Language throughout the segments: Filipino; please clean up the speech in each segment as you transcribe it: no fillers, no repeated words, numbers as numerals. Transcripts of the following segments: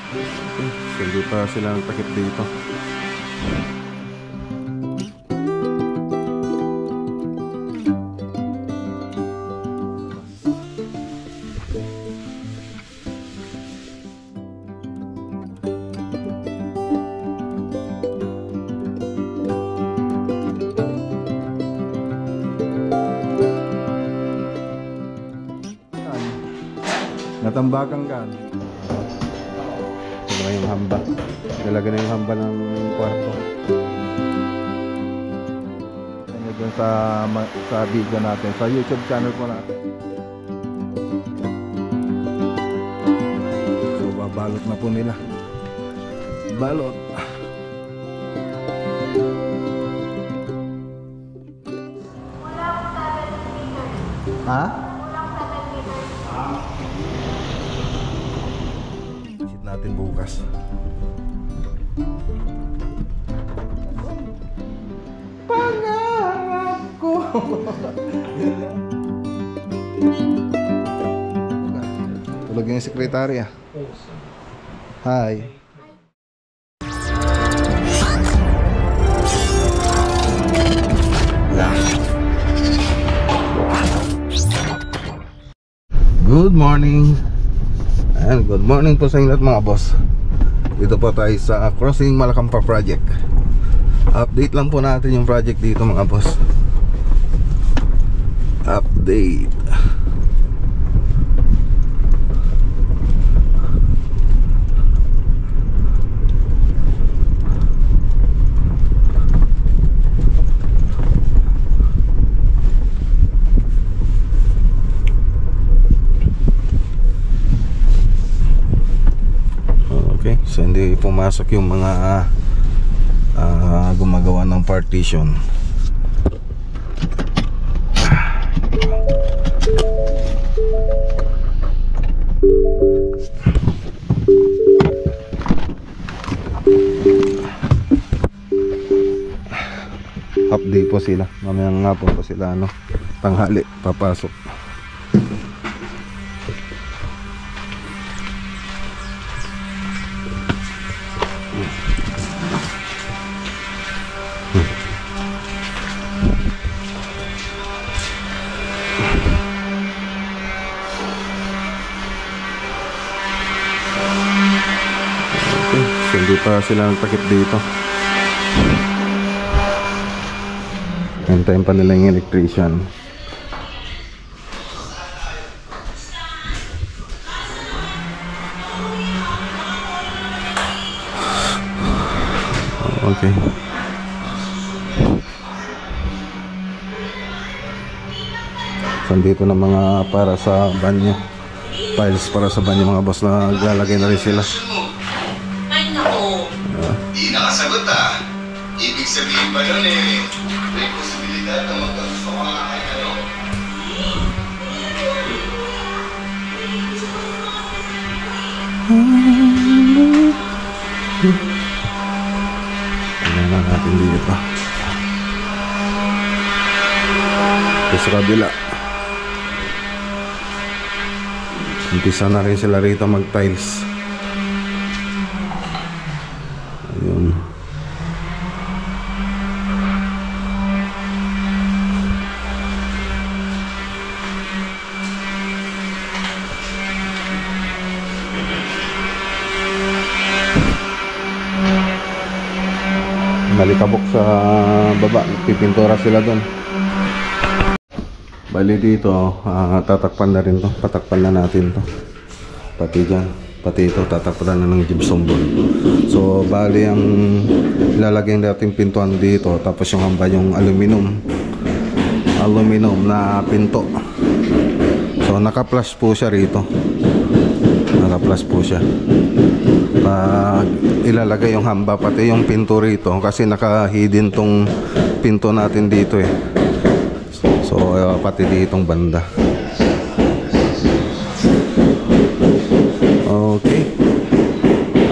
Hindi pa sila nagtakip dito. Natambakan ka. Ito na yung hamba. Dalaga na yung hamba ng kwarto. Ano dun sa video natin, sa YouTube channel po natin. So babalot na po nila. Balot. Ha? Visit natin bukas. Pangarap ko. Tulog yung sekretarya. Hi. Good morning. And good morning po sa inyo mga boss. Dito po tayo sa Crossing Malacampa project. Update lang po natin yung project dito mga boss. Update. So hindi pumasok yung mga gumagawa ng partition. Update po sila. Mamayang nga po sila tanghali papasok. Hindi pa sila nagtakip dito. Hintayin pa nila yung electrician. Okay. So dito na mga para sa banyo. Files para sa banyo mga boss na lalagay na rin sila. Di nakasagot ah. Ibig sabihin ba nun may posibilidad na magkagusto ka nga kay ano? Tingnan na natin dito. Ito sa kabila. Umpisa na rin sila rito mag-tiles. Ayun. Nalikabok sa baba, pipintura sila doon. Bali dito, tatakpan na rin to, patakpan na natin to. Pati dyan, pati ito, tatakpan na ng gypsum board. So bali ang ilalagay natin pintuan dito, tapos yung hamba yung aluminum na pinto. So naka-flush po siya rito, naka-flush po siya. Ilalagay yung hamba pati yung pinto rito kasi naka-hidden tong pinto natin dito eh. So pati ditong banda. Okay,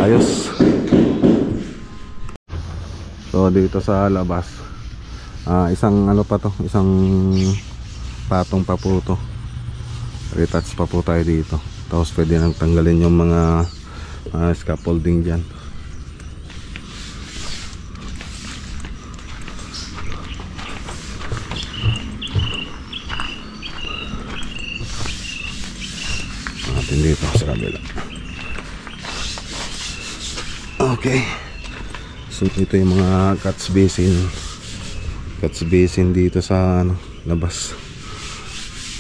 ayos. So dito sa labas, isang ano pa to, isang patong pa po to, retouch pa po tayo dito. Tapos pwede nang tanggalin yung mga scaffolding dyan. Natin dito sa kabila. Okay, so ito yung mga catch basin dito sa labas.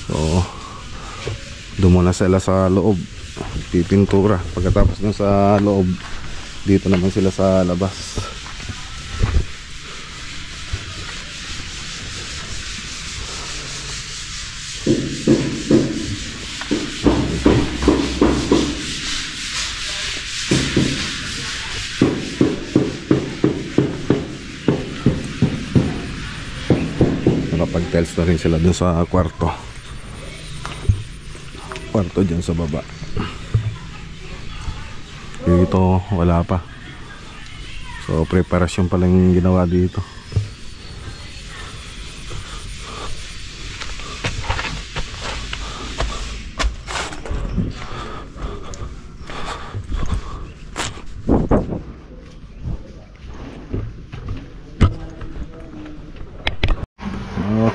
So doon muna sila sa loob, pipintura. Pagkatapos ng sa loob, dito naman sila sa labas. Nakapag-tiles na rin sila dun sa kwarto dyan sa baba. Dito wala pa, so preparasyon pa lang yung ginawa dito.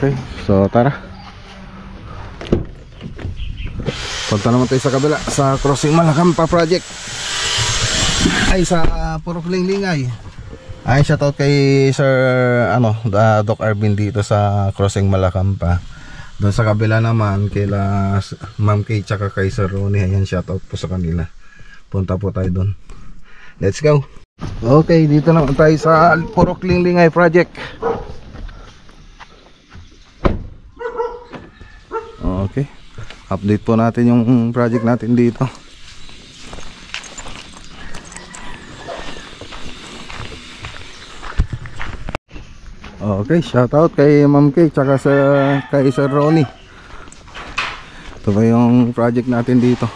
Okay, so tara. Punta naman tayo sa kabila, sa Crossing Malacampa project. Ay, sa Purok Linglingay. Ay, shoutout kay Sir Doc Arvin dito sa Crossing Malacampa. Doon sa kabila naman kila Ma'am Kay tsaka kay Sir Ronnie. Ayan, shoutout po sa kanila. Punta po tayo doon. Let's go. Okay, dito naman tayo sa Purok Linglingay project. Okay, update po natin yung project natin dito. Okay, shoutout kay Ma'am Kay tsaka kay Sir Ronnie. Ito ba yung project natin dito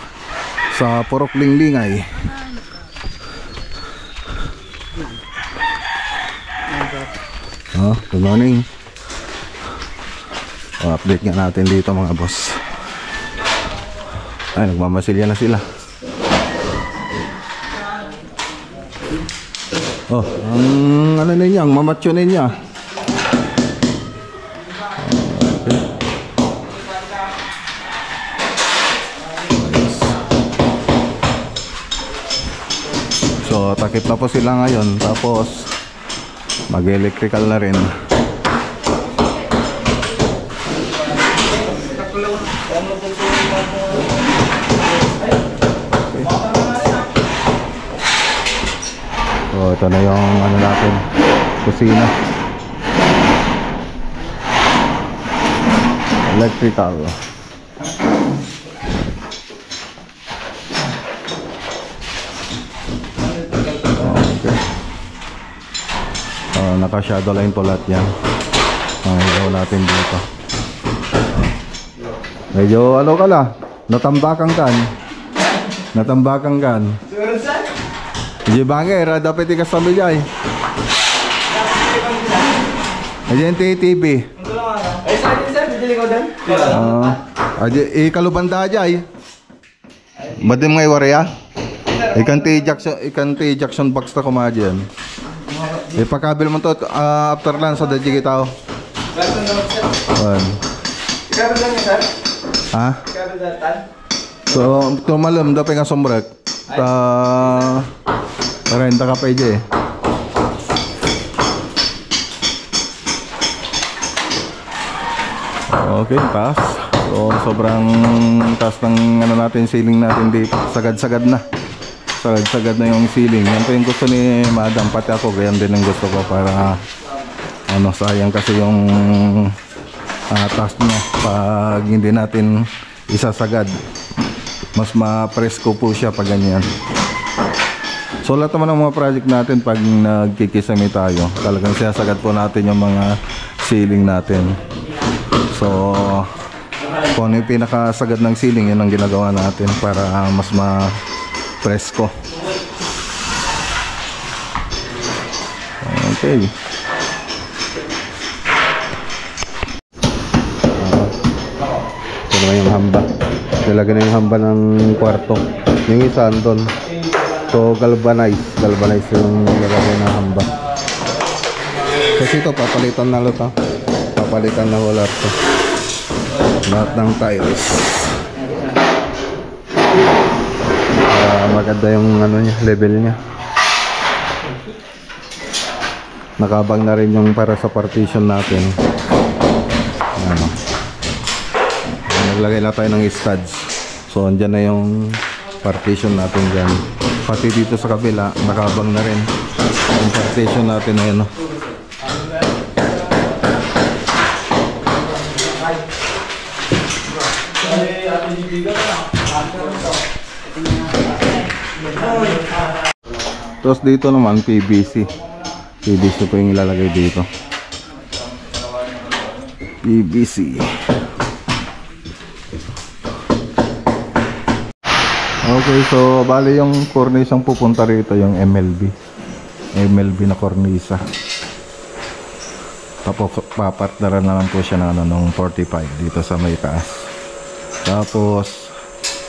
sa Purok Linglingay. Good morning. Update nga natin dito mga boss. Ay, nagmamasilya na sila. Ang ninyo, ang mamatyo ninyo. Okay. So takip na po sila ngayon, tapos mag-electrical na rin. So ito na yung natin, kusina, electrical. Okay. Naka-shadow line po lahat yan. Ilaw natin dito. Medyo ka la, natambakan kan. Di bangay, dapat ikas sabi jay. Ayan TV. Ay, sa akin sir, bidili ko din. Ikalubanda jay. Badim ngay warya. Ikan Jackson box ta kumadyan. Ipakabil mo to after lunch sa daji kita. Ikaw din sir? Ha? Ikaw din tan? So, tumalom dapat nga sombrek. Renta ka pa eh. Okay, taas. So, sobrang taas ng natin, ceiling natin dito. Sagad-sagad na. Sagad-sagad na yung ceiling. Yan po yung gusto ni Madam, pati ako. Ganyan din ang gusto ko para sayang kasi yung taas niya. Pag hindi natin isasagad, mas ma-presko po siya pag ganyan. So lahat naman ng mga project natin pag nagkikisame tayo, talagang sinasagad po natin yung mga ceiling natin. So kung ano yung pinakasagad ng ceiling, yun ang ginagawa natin para mas ma-presko. Okay. Ito naman yung hamba. Nilagyan na yung hamba ng kwarto. Yung isa andon. So galvanize yung lalagay ng hamba. Kasi ito papalitan na to. Papalitan na wala to. Lahat ng tiles. Maganda yung ano niya, level niya. Nakabang na rin yung para sa partition natin. Ano. Naglagay na tayo ng studs. So andyan na yung partition natin dyan. Pati dito sa kabila, nakabang na rin yung partition natin na yun. Tapos dito naman PVC po yung ilalagay dito. PVC. Okay, so bali yung cornice ang pupunta rito yung MLB na cornisa. Tapos papartneran na lang po siya ng nung 45 dito sa may taas. Tapos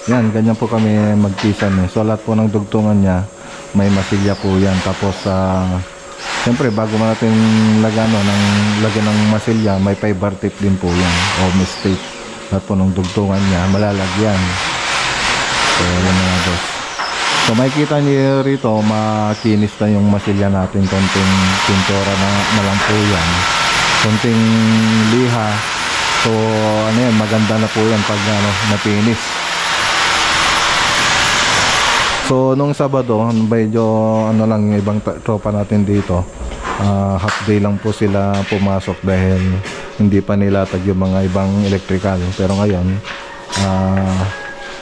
yan, ganyan po kami magpisan eh. So lahat po ng dugtungan niya may masilya po yan. Tapos siyempre bago natin lagyan ng masilya, may fiber tape din po yan o mistake. Lahat po ng dugtungan niya malalagyan. So yun mga boss. So makikita niyo rito makinis na yung masilya natin. Konting pintura na lang po yan, konting liha. So ano yan, maganda na po yan pag napinis. So nung Sabado, medyo lang yung ibang tropa natin dito, half day lang po sila pumasok dahil hindi pa nilatag yung mga ibang electrical. Pero ngayon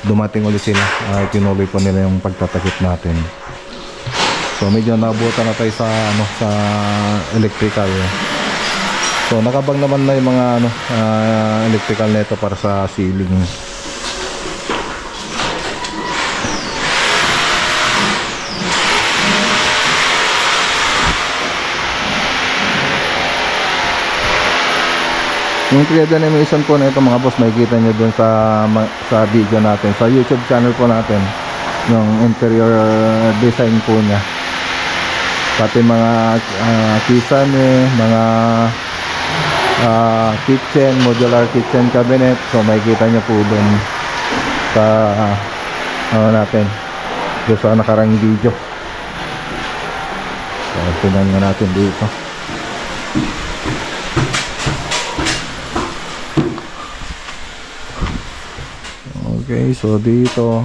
dumating ulit sila, tinuloy po nila yung pagtatakip natin. So medyo nabutan na tayo sa sa electrical. So nakabang naman na yung mga electrical nito para sa ceiling. Yung three-dimension po na ito mga boss, makikita nyo dun sa video natin, sa YouTube channel po natin, yung interior design po niya. Pati mga kisame, mga kitchen, modular kitchen cabinet. So makikita nyo po dun sa natin, dun sa nakarang video. So tingnan nga natin dito. Okay, so dito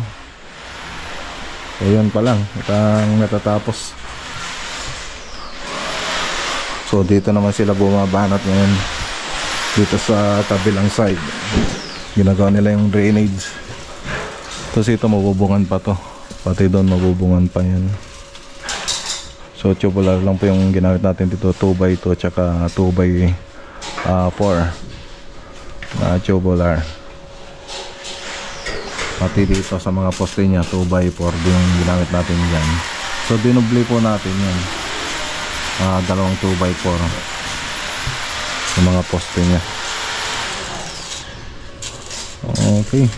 ayun pa lang itang natatapos. So dito naman sila bumabanat ngayon dito sa kabilang side. Ginagawa nila yung drainage. Tapos ito mabubungan pa to, pati doon mabubungan pa yan. So tubular lang po yung ginamit natin dito, 2x2 tsaka 2x4 na tubular. Pati dito sa mga poste niya 2x4 din yung ginamit natin dyan. So dinubli po natin yan, dalawang 2x4 sa mga poste niya. Okay,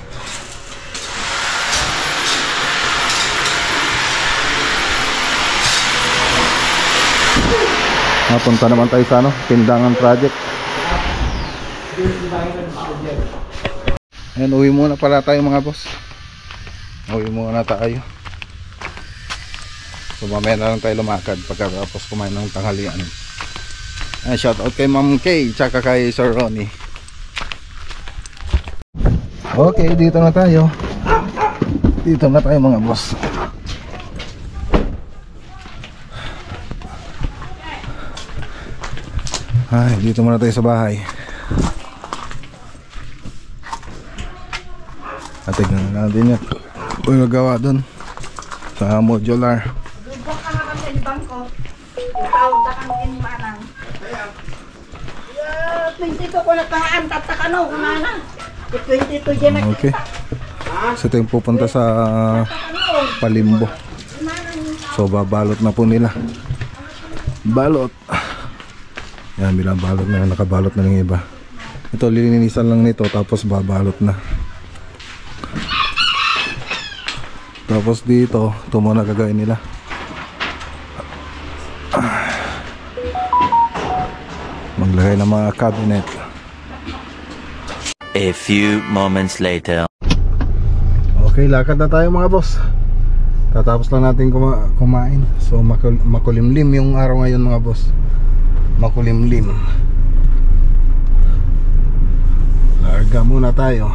napunta naman tayo sa Pindangan project. Ayan, uwi muna pala tayo mga boss. Uwi muna tayo. So mamaya na lang tayo lumakad pagkatapos kumain ng tanghalian. Ayan, shout out kay Ma'am Kay tsaka kay Sir Ronnie. Okay, dito na tayo. Dito na tayo mga boss. Ay, dito muna tayo sa bahay. At tignan natin yun. Ito yung nagawa dun sa modular. Lubok ka na kami sa bangko. Ipawag ka kang kinmanang. 22 ko na tangaan. Tataka na ako na. 22 dyan na. Okay. So ito yung pupunta sa Palimbo. So babalot na po nila. Balot. Yan, bilang balot na. Nakabalot na ng iba. Ito lilinisan lang nito tapos babalot na. Tapos dito, ito muna gagawin nila. Maglagay ng mga cabinet. A few moments later. Okay, lakad na tayo mga boss. Tatapos lang natin kumain. So makulimlim yung araw ngayon mga boss. Makulimlim. Larga muna tayo.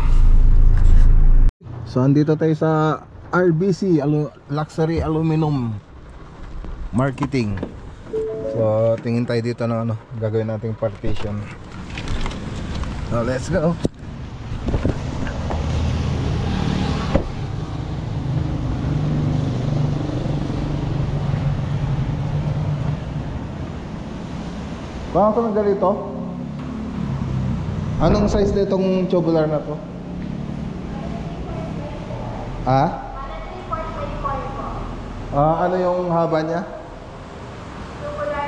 So andito tayo sa RBC Luxury Aluminum Marketing. So tingin tayo dito ng gagawin nating partition. So let's go. Baka ito ng ganito? Anong size nitong tubular na to? Ano yung haba niya? Tubular,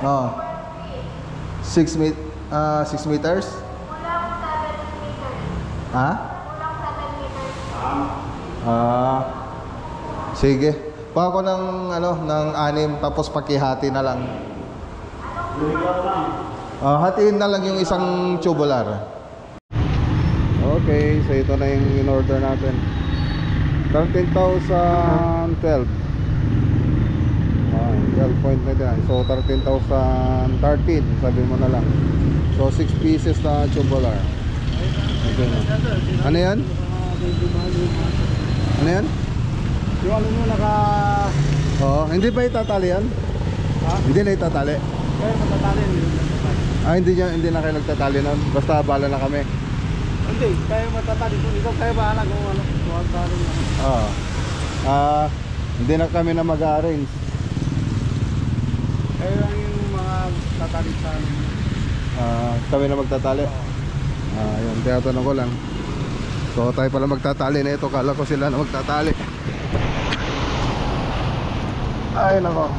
sir. 6 meters? Kulang 7 meters. Kulang 7 meters. Sige. Baka ko ng ng 6 tapos pakihati na lang. Hatiin na lang yung isang tubular. Okay, so ito na yung in-order natin. 13,012. 12.99. So 13,013, sabi mo na lang. So 6 pieces na tubular. Okay. Ano yan? Ano yan? Yung ano nyo Hindi ba itatali yan? Hindi na itatali. kaya matatali. Hindi na kayo nagtatali nun. Basta bala na kami. Hindi, kaya matatali. Kung ikaw kaya bahala kung ano. Hindi na kami na mag-arrange. Kaya lang yung mga tatali sa amin. Kami na magtatali. Yun, tinatanong ko lang. So tayo pala magtatali na ito. Kala ko sila na magtatali. Ay nako.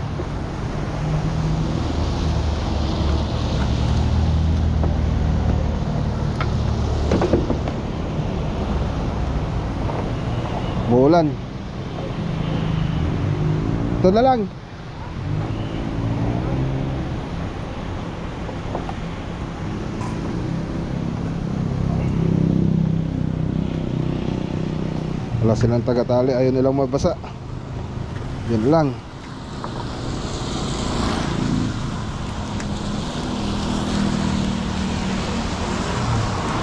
Bulan. Ito na lang. Wala silang tagatali. Ayaw nilang mabasa. Yan lang.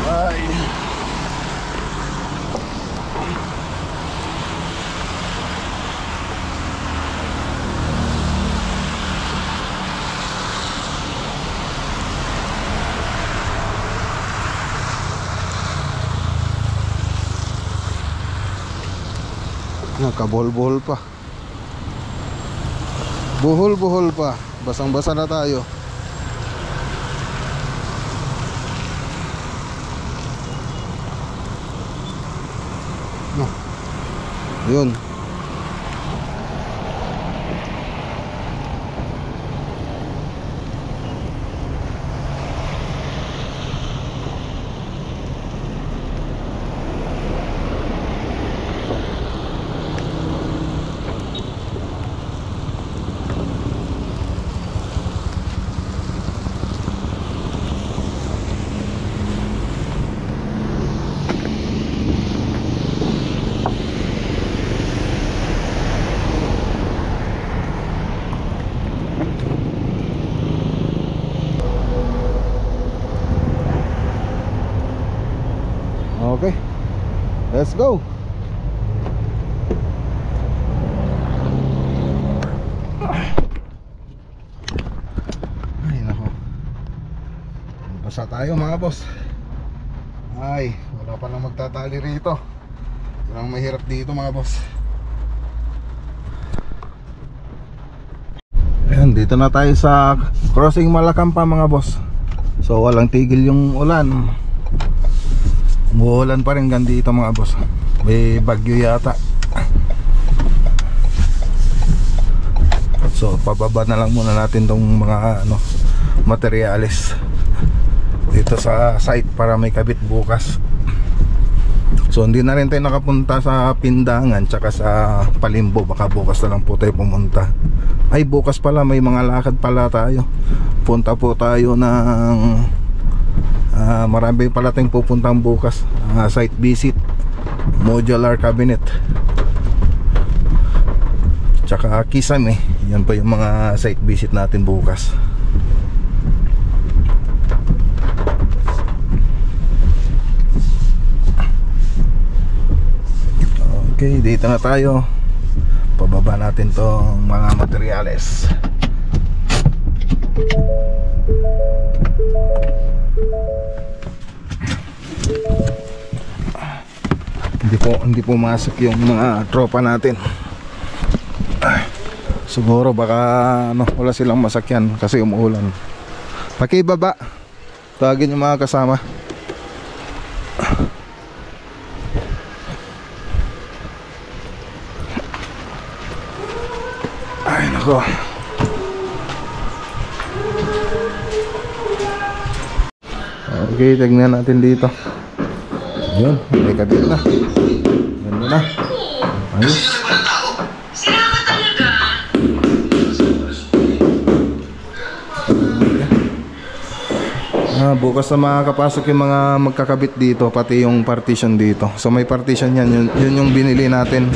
Ay. Nakabuhol-buhol pa. Buhol-buhol pa. Basang-basa na tayo. Yun. Okay, let's go. Ay nako, basa tayo mga boss. Ay, wala pa lang magtatali rito. Walang mahirap dito mga boss. Ayan, dito na tayo sa crossing Malacampa mga boss. So walang tigil yung ulan. Umuulan pa rin hanggang dito mga boss. May bagyo yata. So pababa na lang muna natin tong mga materyales dito sa site para may kabit bukas. So hindi na rin tayo nakapunta sa Pindangan tsaka sa Palimbo. Baka bukas na lang po tayo pumunta. Ay, bukas pala may mga lakad pala tayo. Punta po tayo ng marami pala tayong pupuntang bukas. Site visit, modular cabinet, tsaka Kisame. Yan pa yung mga site visit natin bukas. Okay, dito na tayo. Pababa natin tong mga materyales. Hindi po masok yung mga tropa natin. Siguro baka wala silang masakyan kasi umuulan. Pakibaba. Tawagin yung mga kasama. Ay nako. Okay, tignan natin dito. Yun, may kabit na. Ganda na. Ayos. Bukas na makakapasok yung mga magkakabit dito, pati yung partition dito. So may partition yan, yun yung binili natin.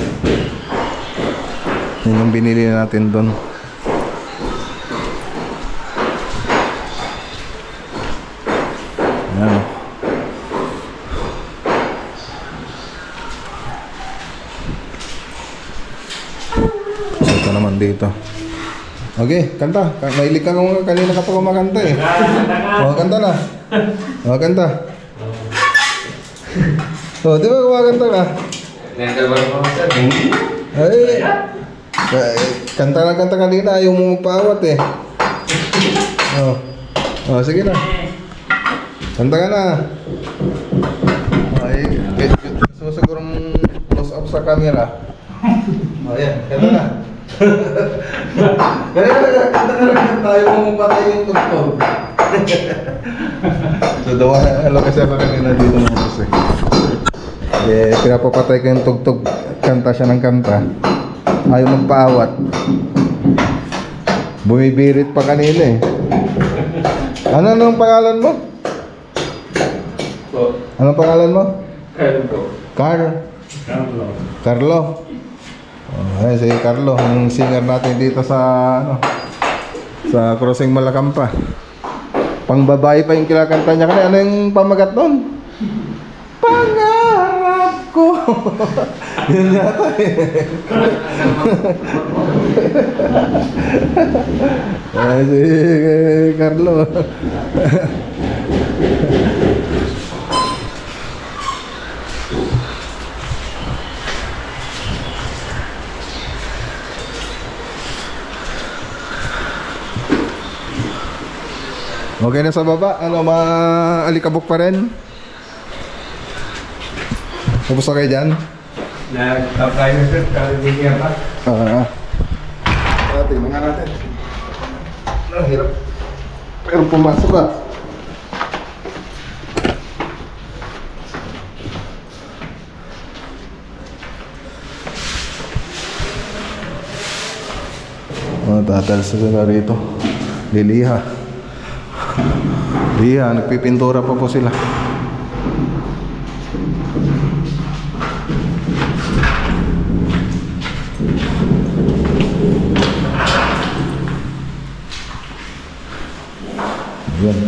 Yun yung binili natin doon. Ayan. So ito naman dito. Okay, kanta. Mahilig ka kung kanina ka pa kumakanta eh. O, kanta na. O, kanta. O, di ba kumakanta ka? Ay, kanta na kanta kanina. Ayaw mo magpaawat eh. O, sige na. Kanta ka na. Ay, gusto mo siguro close up sa camera. O, yan. Kanta na. Kaya tayo pumapatay yung tugtog. So dawa, alam kasi ako kanina dito ng bus eh. Pinapapatay ko yung tugtog. Kanta siya ng kanta. Ayaw magpaawat. Bumibirit pa kanina eh. Ano nang pangalan mo? Anong pangalan mo? Carlo. Ay, si Carlo, ang singer natin dito sa sa Crossing Malacampa. Pangbabae pa yung kinakanta niya kanina. Ano yung pamagat doon? Pangarap ko. Yun yata eh. Ay, si Carlo. Okay na sa baba? Ano, maalikabok pa rin? Kamusta kayo dyan? Nag-apply na sir, kalibigyan pa. Tingnan nga natin. Ang hirap. Pero pumasok ka. Tatalsa sila rito. Liliha. Iya, nagpipintura pa po sila. Ayan.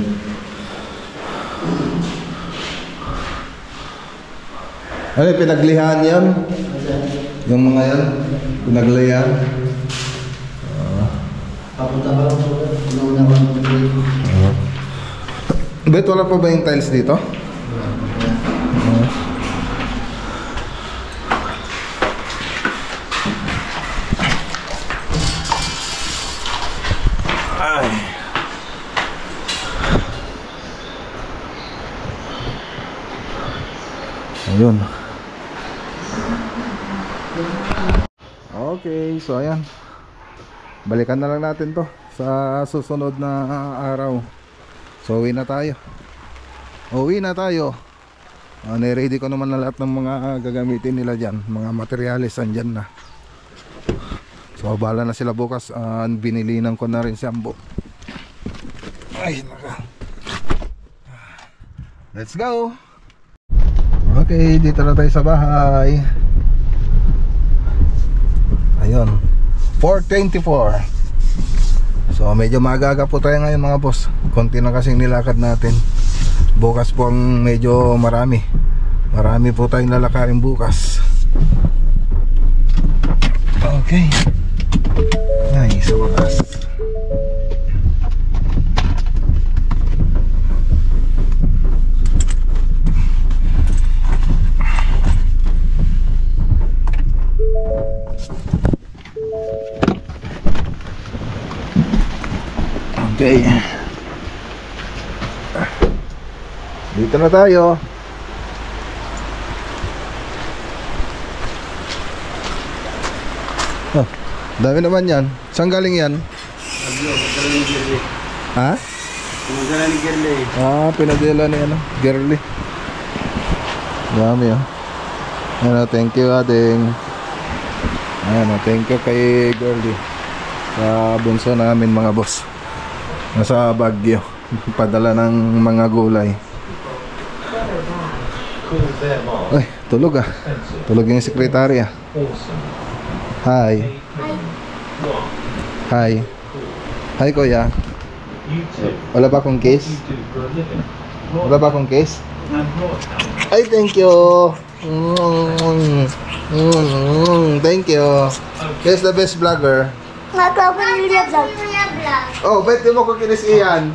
Ano yung pinaglihan yan? Yung mga yan? Pinaglihan? Papunta pa lang po. Una ko ng Bet, wala pa ba yung tiles dito? Ay. Ayun. Okay, so ayan. Balikan na lang natin to sa susunod na araw. So uwi na tayo. Niready ko naman na lahat ng mga gagamitin nila dyan. Mga materyales andyan na. So bahala na sila bukas. Binilinan ko na rin si Ambo. Ay naka. Let's go. Okay, dito na tayo sa bahay. Ayun, 4:24. So medyo maaga po tayo ngayon mga boss. Konti na kasing nilakad natin. Bukas po ang medyo marami po tayong lalakarin bukas. Okay. Ay, sa wakas. Okay. Dito na tayo. Oh, dami naman yan. Saan galing yan? Ha? Pinadala ni Gerle. Pinadala ni Girly. Dami Ano, thank you ating. Thank you kay Girly. Sa bunso namin mga boss. Nasa Baguio. Padala ng mga gulay. Ay, tulog Tulog yung sekretarya. Hi. Hi. Hi kuya. Wala ba akong case? Wala ba akong case? Ay, thank you. Thank you. Here's the best vlogger. Oh, ba't di mo ko kinis iyan?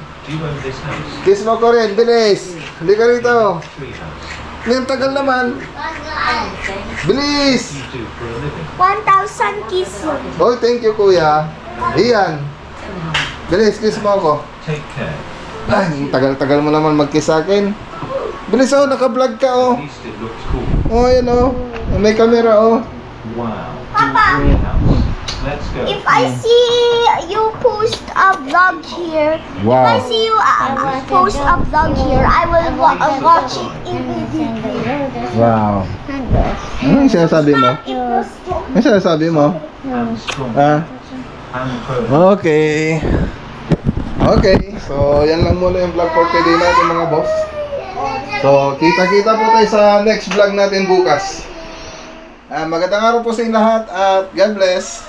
Kiss mo ko rin, bilis. Halika rito. Ngayon tagal naman. Bilis. 1,000 kisses. Oh, thank you kuya. Iyan. Bilis, kiss mo ako. Ay, tagal-tagal mo naman mag-kiss sa akin. Bilis naka-vlog ka Oh, ayan may camera Papa, if I see you post a vlog here, Wow. if I see you post a vlog here, I will watch it immediately. Wow. Ano yung sinasabi mo? Ano yung sinasabi mo? Okay. Okay. So, yan lang muna yung vlog for today natin mga boss. So, kita-kita po tayo sa next vlog natin bukas. Magandang araw po sa inyo lahat at God bless.